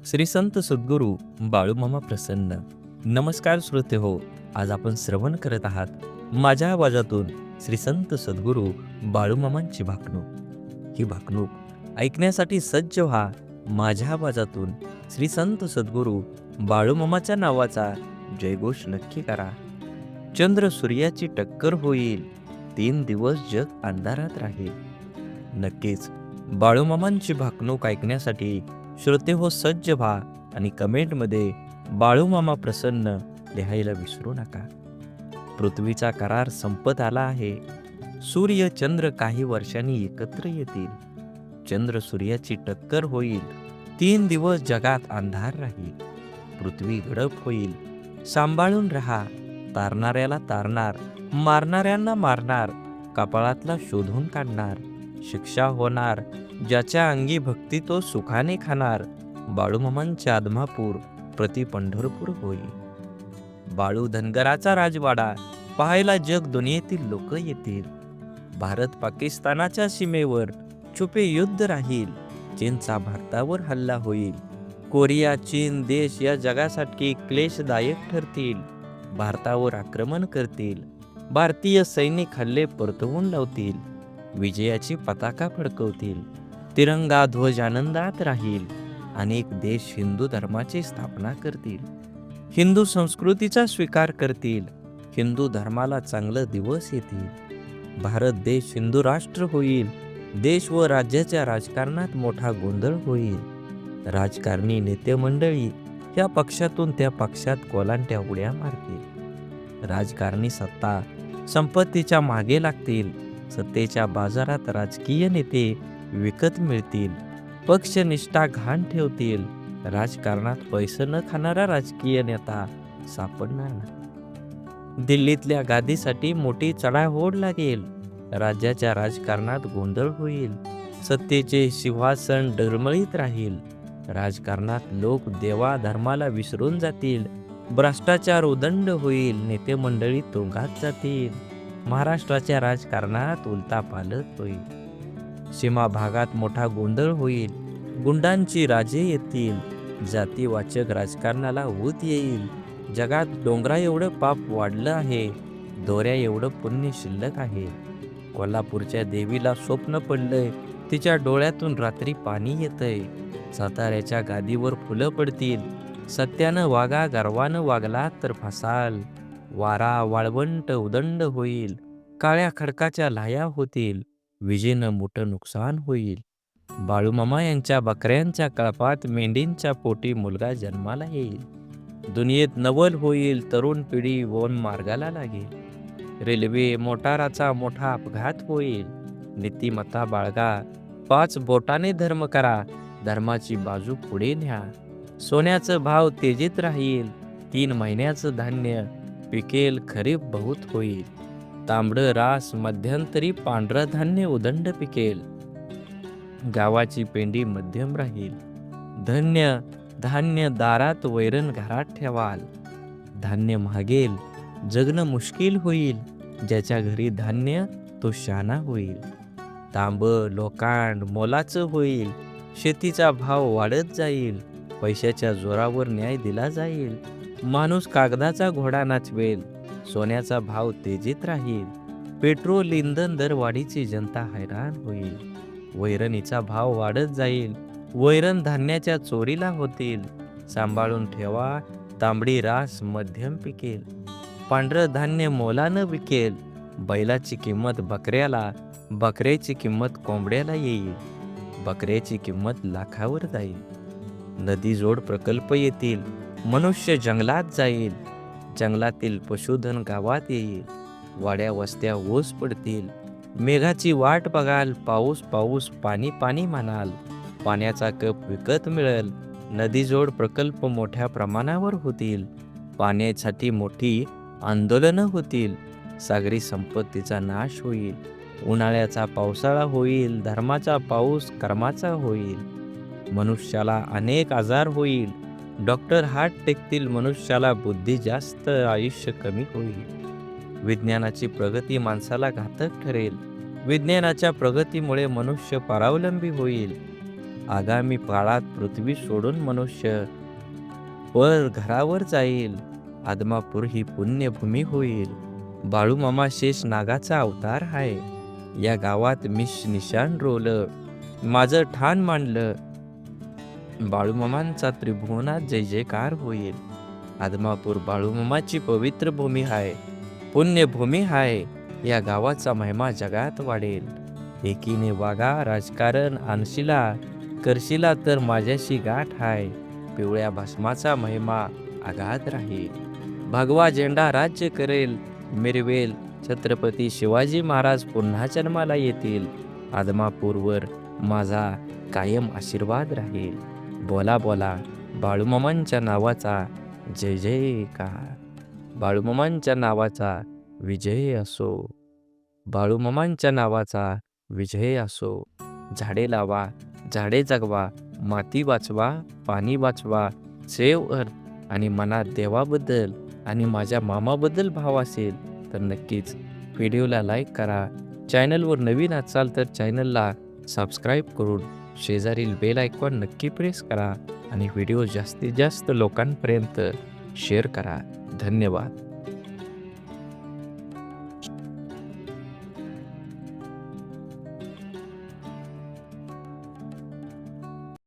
श्री संत सद्गुरू बाळूमामा प्रसन्न. नमस्कार श्रोते हो. आज आपण श्रवण करत आहात माझ्या आवाजातून श्री संत सद्गुरू बाळूमामांची भाकणूक. ही भाकणूक ऐकण्यासाठी सज्ज व्हा. माझ्या आवाजातून श्री संत सद्गुरू बाळूमामाच्या नावाचा जयघोष नक्की करा. चंद्र सूर्याची टक्कर होईल, 3 दिवस जग अंधारात राहील. नक्कीच बाळूमामांची भाकणूक ऐकण्यासाठी श्रोते हो सज्ज व्हा आणि कमेंटमध्ये बाळूमामा प्रसन्न लिहायला विसरू नका. पृथ्वीचा करार संपत आला आहे. सूर्य चंद्र काही वर्षांनी एकत्र येतील. चंद्र सूर्याची टक्कर होईल, 3 दिवस जगात अंधार राहील. पृथ्वी गडप होईल, सांभाळून राहा. तारणाऱ्याला तारणार, मारणाऱ्यांना मारणार, कपाळातला शोधून काढणार. शिक्षा होणार, ज्याच्या अंगी भक्ती तो सुखाने खाणार. बाळूमामांच्या आदमापूर प्रति पंढरपूर होईल. बाळू धनगराचा राजवाडा पाहायला जग दुनियेतील लोक येतील. भारत पाकिस्तानाच्या सीमेवर छुपे युद्ध राहील. चीनचा भारतावर हल्ला होईल. कोरिया, चीन देश या जगासाठी क्लेशदायक ठरतील. भारतावर आक्रमण करतील. भारतीय सैनिक हल्ले परतवून लावतील. विजयाची पताका फडकवतील. तिरंगा ध्वज आनंदात राहील. अनेक देश हिंदू धर्माची स्थापना करतील. हिंदू संस्कृतीचा स्वीकार करतील. हिंदू धर्माला चांगले दिवस येतील. भारत देश हिंदू राष्ट्र होईल. देश व राज्याच्या राजकारणात मोठा गोंधळ होईल. राजकारणी नेते मंडळी या पक्षातून त्या पक्षात कोलांट्या उड्या मारतील. राजकारणी सत्ता संपत्तीच्या मागे लागतील. सत्तेच्या बाजारात राजकीय नेते विकत मिळतील. पक्षनिष्ठा घाण ठेवतील. राजकारणात पैसे न खाणारा राजकीय नेता सापडणार नाही. दिल्लीतल्या गादीसाठी मोठी चढाओढ लागेल. राज्याच्या राजकारणात गोंधळ होईल. सत्तेचे सिंहासन डळमळीत राहील. राजकारणात लोक देवा धर्माला विसरून जातील. भ्रष्टाचार उदंड होईल. नेते मंडळी तुरुंगात जातील. महाराष्ट्राच्या राजकारणात उलथापालथ होईल. सीमा भागात मोठा गोंधळ होईल. गुंडांची राजे येतील. जातीवाचक राजकारणाला ऊत येईल. जगात डोंगरा एवढं पाप वाढलं आहे. दोऱ्या एवढं पुण्य शिल्लक आहे. कोल्हापूरच्या देवीला स्वप्न पडलंय. तिच्या डोळ्यातून रात्री पाणी येतंय. साताऱ्याच्या गादीवर फुलं पडतील. सत्यानं वागा, गर्वानं वागलात तर फसाल. वारा वाळवंट उदंड होईल. काळ्या खडकाच्या लाया होतील. विजेनं मोठं नुकसान होईल. बाळूमामा यांच्या बकऱ्यांच्या कळपात मेंढींच्या पोटी मुलगा जन्माला येईल. दुनियेत नवल होईल. तरुण पिढी वन मार्गाला लागेल. रेल्वे मोटाराचा मोठा अपघात होईल. नीतिमत्ता बाळगा. 5 बोटाने धर्म करा. धर्माची बाजू पुढे न्या. सोन्याचं भाव तेजीत राहील. 3 महिन्याचं धान्य पिकेल. खरीप बहुत होईल. तांबडं रास मध्यंतरी पांढरं धान्य उदंड पिकेल. गावाची पेंडी मध्यम राहील. धन्य धान्य दारात, वैरण घरात ठेवाल. धान्य महागेल. जगणं मुश्किल होईल. ज्याच्या घरी धान्य तो शाना होईल. तांब लोकांड मोलाचं होईल. शेतीचा भाव वाढत जाईल. पैशाच्या जोरावर न्याय दिला जाईल. माणूस कागदाचा घोडा नाचवेल. सोन्याचा भाव तेजीत राहील. पेट्रोल इंधन दरवाढीची जनता हैराण होईल. वैरणीचा भाव वाढत जाईल. वैरण धान्याच्या चोरीला होतील. सांभाळून ठेवा. तांबडी रास मध्यम पिकेल. पांढरं धान्य मोलानं विकेल. बैलाची किंमत बकऱ्याला, बकऱ्याची किंमत कोंबड्याला येईल. बकऱ्याची किंमत लाखावर जाईल. नदी जोड प्रकल्प येतील. मनुष्य जंगलात जाईल. जंगलातील पशुधन गावात येईल. वाड्या वस्त्या ओस पडतील. मेघाची वाट बघाल. पाऊस पाऊस पाणी पाणी म्हणाल. पाण्याचा कप विकत मिळेल. नदीजोड प्रकल्प मोठ्या प्रमाणावर होतील. पाण्यासाठी मोठी आंदोलनं होतील. सागरी संपत्तीचा नाश होईल. उन्हाळ्याचा पावसाळा होईल. धर्माचा पाऊस कर्माचा होईल. मनुष्याला अनेक आजार होईल. डॉक्टर हात टेकतील. मनुष्याला बुद्धी जास्त, आयुष्य कमी होईल. विज्ञानाची प्रगती माणसाला घातक ठरेल. विज्ञानाच्या प्रगतीमुळे मनुष्य परावलंबी होईल. आगामी काळात पृथ्वी सोडून मनुष्य वर घरावर जाईल. आदमापूर ही पुण्यभूमी होईल. बाळूमामा शेष नागाचा अवतार आहे. या गावात मी निशाण रोवलं, माझं ठाण मांडलं. बाळूमामांचा त्रिभुवनात जय जयकार होईल. आदमापूर बाळूमामाची पवित्र भूमी आहे, पुण्यभूमी आहे. या गावाचा महिमा जगात वाढेल. एकीने वागा, राजकारण आणशिला, करशिला तर माझ्याशी गाठ आहे. पिवळ्या भस्माचा महिमा आगाध राहील. भगवा झेंडा राज्य करेल, मिरवेल. छत्रपती शिवाजी महाराज पुन्हा जन्माला येतील. आदमापूरवर माझा कायम आशीर्वाद राहील. बोला बोला बाळूमामांच्या नावाचा जय जयकार. बाळूमामांच्या नावाचा विजय असो. बाळूमामांच्या नावाचा विजय असो. झाडे लावा, झाडे जगवा, माती वाचवा, पाणी वाचवा. सेव्ह अर्थ आणि मनात देवाबद्दल आणि माझ्या मामाबद्दल भाव असेल तर नक्कीच व्हिडिओला लाईक करा. चॅनलवर नवीन असाल तर चॅनलला सबस्क्राईब करून शेजारील बेल आयकॉन नक्की प्रेस करा आणि व्हिडिओ जास्तीत जास्त लोकांपर्यंत शेअर करा. धन्यवाद.